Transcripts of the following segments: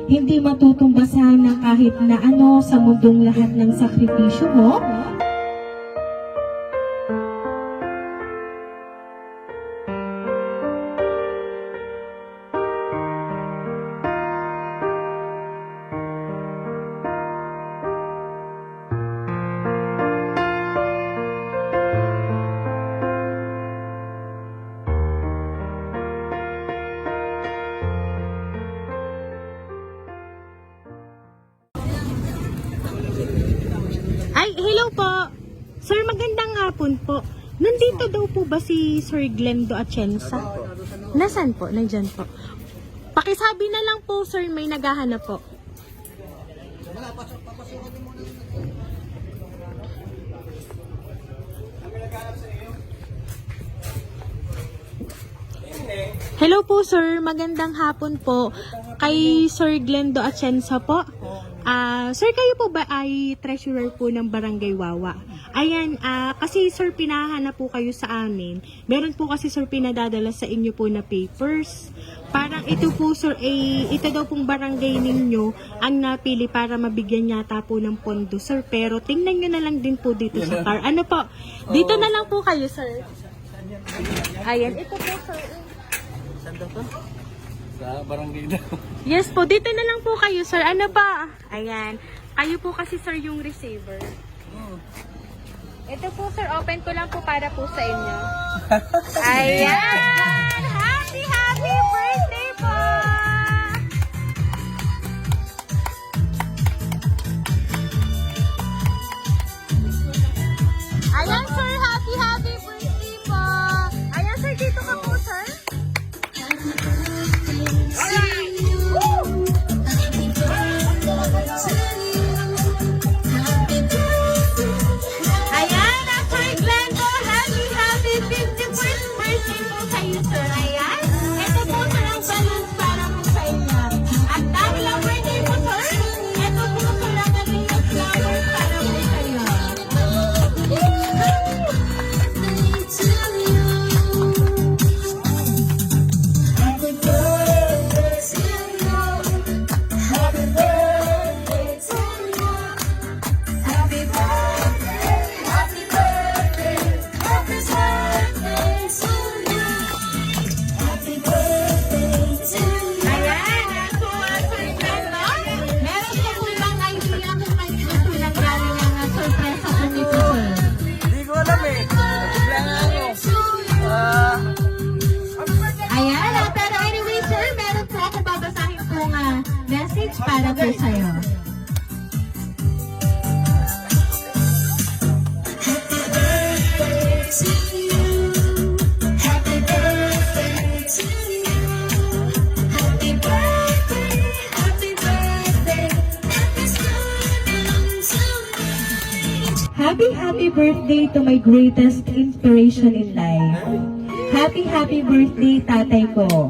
Hindi matutumbasan ng kahit na ano sa mundong lahat ng sakripisyo mo. Ay, hello po. Sir, magandang hapon po. Nandito daw po ba si Sir Glendo Atienza? Nasaan po? Nandyan po. Pakisabi na lang po, sir, may naghahanap po. Hello po, sir. Magandang hapon po. Kay Sir Glendo Atienza po. Sir, kayo po ba ay treasurer po ng Barangay Wawa? Ayan, kasi sir, pinahanap po kayo sa amin. Meron po kasi sir pinadadala sa inyo po na papers. Parang ito po sir, ito daw pong barangay ninyo ang napili para mabigyan yata po ng pondo sir. Pero tingnan nyo na lang din po dito sa car. Ano po? Dito na lang po kayo sir. Ayan, ito po sir. Saan daw to? Sa barangay daw. Yes po, dito na lang po kayo sir. Ano ba? Ayan. Kayo po kasi sir yung receiver. Ito po sir, open ko lang po para po sa inyo. Ayan! Happy birthday po! Ayan sir, happy birthday po! Ayan sir, dito ka po sir. Ayan, Sir Glendo, happy 51st birthday po kayo, sir. Ayan, ito po sir ang balloons para po sa inyo. At dahil ang birthday po, sir, ito po sir ang naging flowers para po sa inyo. Ayan, so Sir Glendo, meron po po bang idea kung may gusto na galing ang surprise sa nito, sir? Hindi ko alam eh. Bigla nga ako. Ayan, pero anyway sir, meron po ako babasahin pong message para po sa'yo. Happy birthday to my greatest inspiration in life. Happy birthday, tatay ko.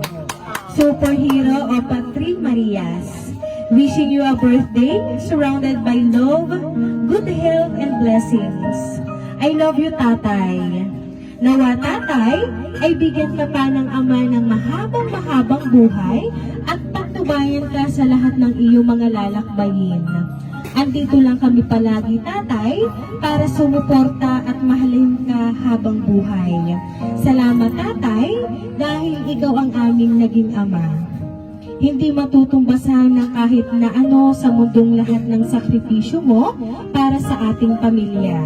Superhero of Three Marias. Wishing you a birthday surrounded by love, good health, and blessings. I love you, tatay. Nawa, tatay, ay bigyan ka pa ng ama ng mahabang buhay at pagtubayan ka sa lahat ng iyong mga lalakbayin. Andito lang kami palagi, tatay, para sumuporta at mahalin ka habang buhay. Salamat, tatay, dahil ikaw ang aming naging ama. Hindi matutumbasan ng kahit na ano sa mundong lahat ng sakripisyo mo para sa ating pamilya.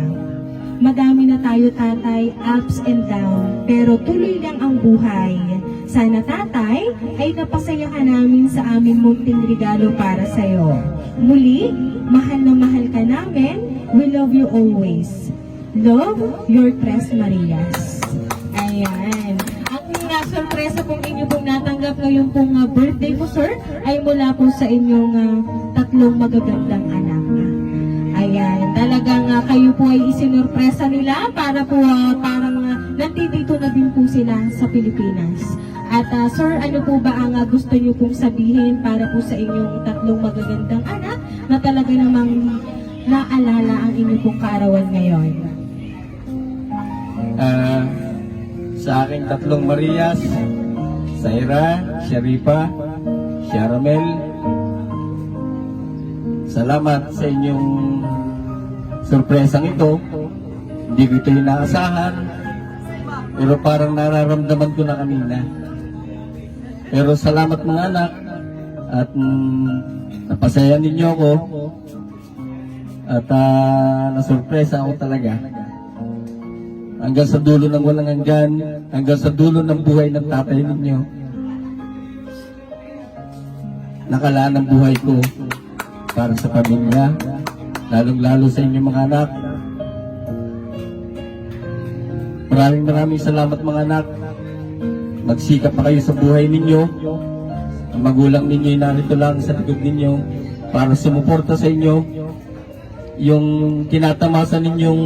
Madami na tayo, tatay, ups and down, pero tuloy lang ang buhay. Sana, tatay, ay napasayahan namin sa aming munting regalo para sa'yo. Muli, mahal na mahal ka namin. We love you always. Love, your Tres Marias. Ayan. Ang sorpresa pong inyo pong natanggap ngayon pong birthday po, sir, ay mula po sa inyong tatlong magagandang anak. Ayan, talagang kayo po ay isinurpresa nila para po parang nandito na din po sila sa Pilipinas. At sir, ano po ba ang gusto niyo pong sabihin para po sa inyong tatlong magagandang anak na talaga namang naalala ang inyong pong kaarawan ngayon? Sa aking tatlong Marias, Saira, Sharifa, Sharamel, Salamat sa inyong sorpresang ito. Hindi ko ito inaasahan. Pero parang nararamdaman ko na kanina. Pero salamat mga anak. At napasaya ninyo ako. At nasurpresa ako talaga. Hanggang sa dulo ng walang hanggan. Hanggang sa dulo ng buhay ng tatay ninyo. Nakalaan ang buhay ko para sa pamilya, lalong-lalo sa inyong mga anak. Maraming salamat mga anak. Magsikap pa kayo sa buhay ninyo. Ang magulang ninyo ay narito lang sa likod ninyo para sumuporta sa inyo. Yung tinatamasan ninyong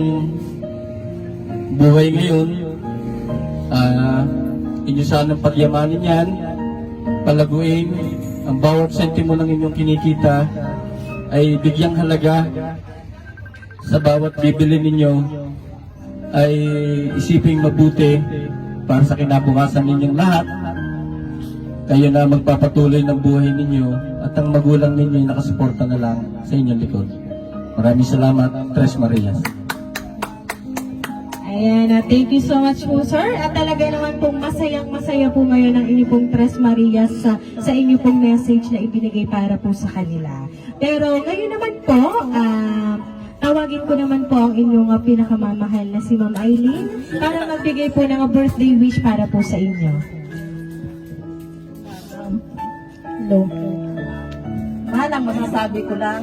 buhay ngayon, inyo sanang pagyamanin yan, palaguin. Ang bawat sentimo ng inyong kinikita ay bigyang halaga. Sa bawat bibili ninyo ay isiping mabuti para sa kinabukasan ninyong lahat. Kayo na magpapatuloy ng buhay ninyo at ang magulang ninyo ay nakasuporta na lang sa inyong likod. Maraming salamat, Tres Marias. Ayan, thank you so much po, sir. At talaga naman pong masayang-masaya po ngayon ang inyo pong Tres Marias sa inyo pong message na ibinigay para po sa kanila. Pero ngayon naman po, tawagin ko naman po ang inyong pinakamamahal na si Ma'am Eileen para magbigay po ng birthday wish para po sa inyo. Hello. Mahal ang masasabi ko lang.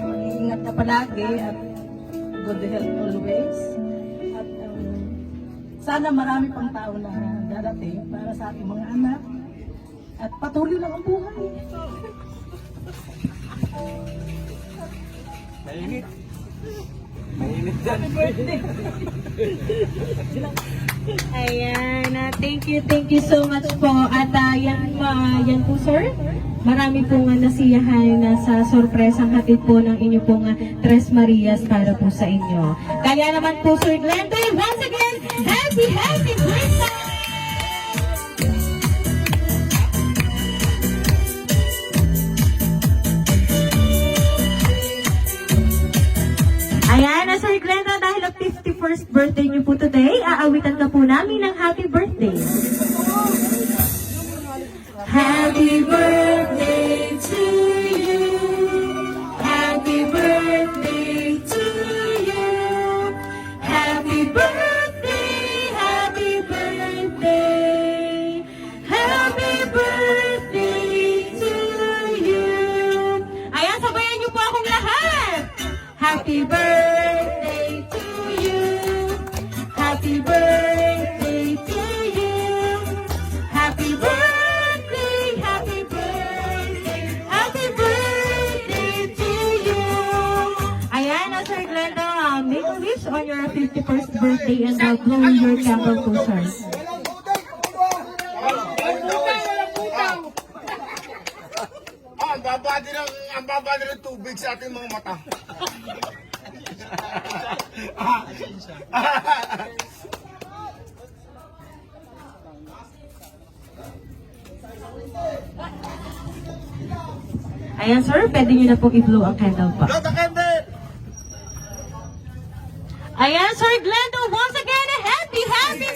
Mag-iingat ka palagi at good health always. At sana marami pang tao na darating para sa ating mga anak. At patuloy lang ang buhay. Mainit. Mainit dyan. Ayan, thank you so much po. At yan po, sir. Marami pong nasiyahan sa sorpresang hatid po ng inyo pong Tres Marias para po sa inyo. Kaya naman po, Sir Glendo, once again, happy birthday! Ayan, Sir Glendo, dahil ang 51st birthday niyo po today, aawitan ka po namin ng happy birthday. Happy birthday to you. Happy birthday to you. Happy birthday, happy birthday. Happy birthday to you. Ayan, sabayan niyo po akong lahat. Happy birthday to you. Happy birthday to you. Happy birthday. Make a wish on your 51st birthday and blow your candle po, sir. Ang baba ng tubig sa ating mga mata. Ayan, sir, pwede nyo na pong i-blow ang candle pa. Ayan, Sir Glendo, once again, a happy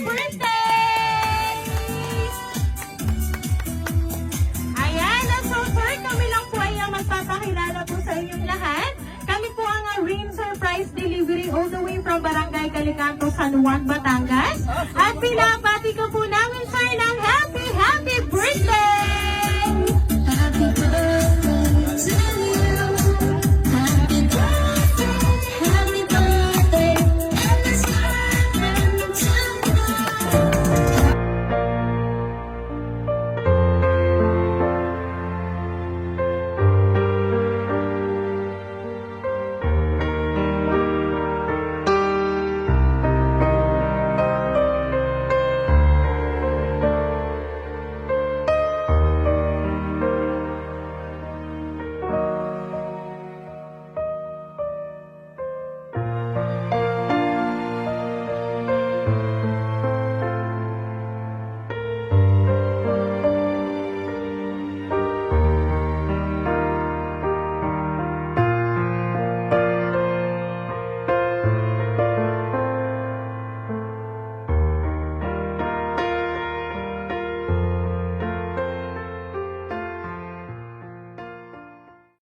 birthday! Ayan, so sir, kami lang po ay magpapakilala po sa inyong lahat. Kami po ang Rain Surprise Delivery all the way from Barangay Calicanto, San Juan, Batangas. At pinapati ko po namin, sir, ng